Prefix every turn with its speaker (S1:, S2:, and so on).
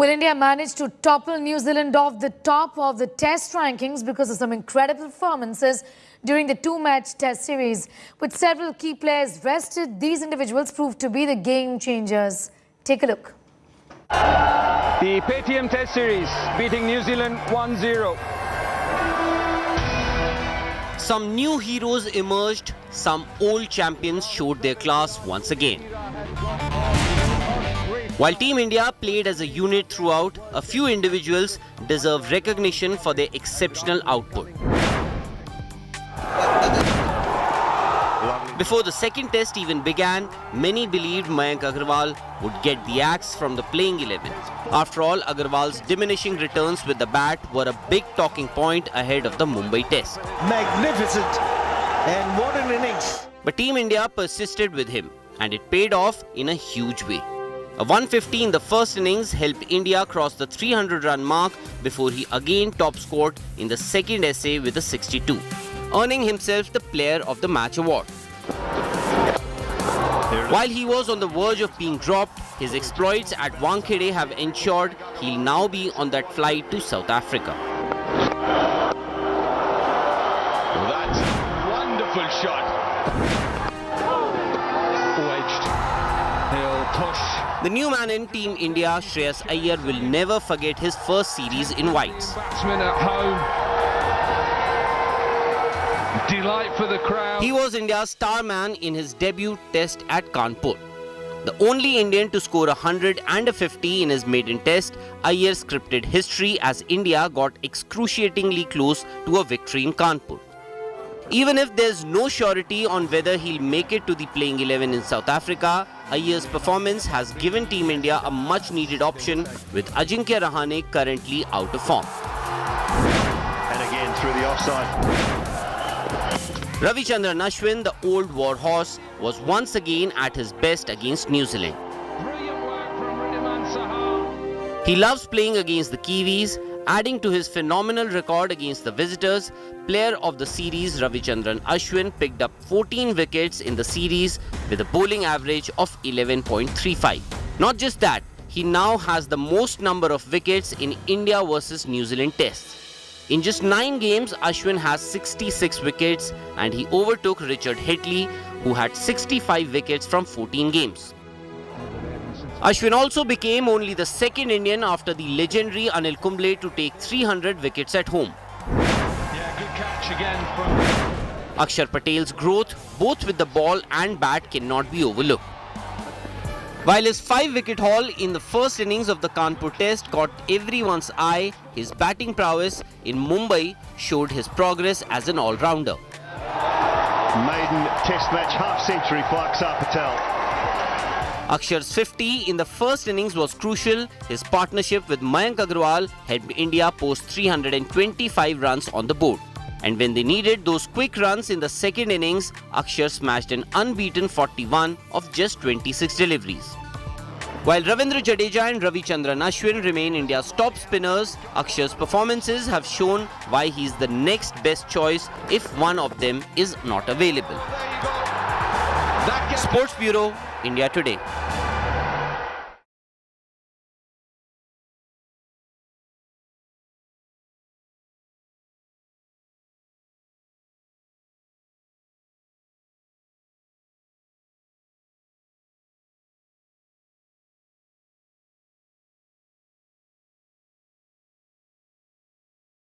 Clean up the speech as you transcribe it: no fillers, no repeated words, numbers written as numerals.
S1: Will India manage to topple New Zealand off the top of the test rankings because of some incredible performances during the two-match test series? With several key players rested, these individuals proved to be the game changers. Take a look.
S2: The Paytm Test Series beating New Zealand 1-0.
S3: Some new heroes emerged, some old champions showed their class once again. While Team India played as a unit throughout, a few individuals deserve recognition for their exceptional output. Before the second test even began, many believed Mayank Agarwal would get the axe from the playing 11. After all, Agarwal's diminishing returns with the bat were a big talking point ahead of the Mumbai test.
S4: Magnificent, and what an innings.
S3: But Team India persisted with him, and it paid off in a huge way. A 150 in the first innings helped India cross the 300-run mark before he again top-scored in the second essay with a 62, earning himself the Player of the Match award. While he was on the verge of being dropped, his exploits at Wankhede have ensured he'll now be on that flight to South Africa.
S2: Well, that's a wonderful shot. Wedged. He'll push.
S3: The new man in Team India, Shreyas Iyer, will never forget his first series in whites.
S2: Batsman at home. Delight for the crowd.
S3: He was India's star man in his debut test at Kanpur. The only Indian to score 100 and a 50 in his maiden test, Iyer scripted history as India got excruciatingly close to a victory in Kanpur. Even if there's no surety on whether he'll make it to the playing 11 in South Africa, Iyer's performance has given Team India a much-needed option, with Ajinkya Rahane currently out of form.
S4: And again through the offside.
S3: Ravichandran Ashwin, the old war horse, was once again at his best against New Zealand.
S2: Brilliant work from Wriddhiman Saha.
S3: He loves playing against the Kiwis, adding to his phenomenal record against the visitors. Player of the series Ravichandran Ashwin picked up 14 wickets in the series with a bowling average of 11.35. Not just that, he now has the most number of wickets in India versus New Zealand tests. In just 9 games, Ashwin has 66 wickets and he overtook Richard Hetley, who had 65 wickets from 14 games. Ashwin also became only the second Indian after the legendary Anil Kumble to take 300 wickets at home.
S2: Yeah, good catch again from...
S3: Akshar Patel's growth, both with the ball and bat, cannot be overlooked. While his 5-wicket haul in the first innings of the Kanpur test got everyone's eye, his batting prowess in Mumbai showed his progress as an all-rounder.
S4: Maiden test match half-century for Akshar Patel.
S3: Akshar's 50 in the first innings was crucial. His partnership with Mayank Agarwal helped India post 325 runs on the board. And when they needed those quick runs in the second innings, Akshar smashed an unbeaten 41 of just 26 deliveries. While Ravindra Jadeja and Ravichandran Ashwin remain India's top spinners, Akshar's performances have shown why he's the next best choice if one of them is not available. Sports Bureau, India Today.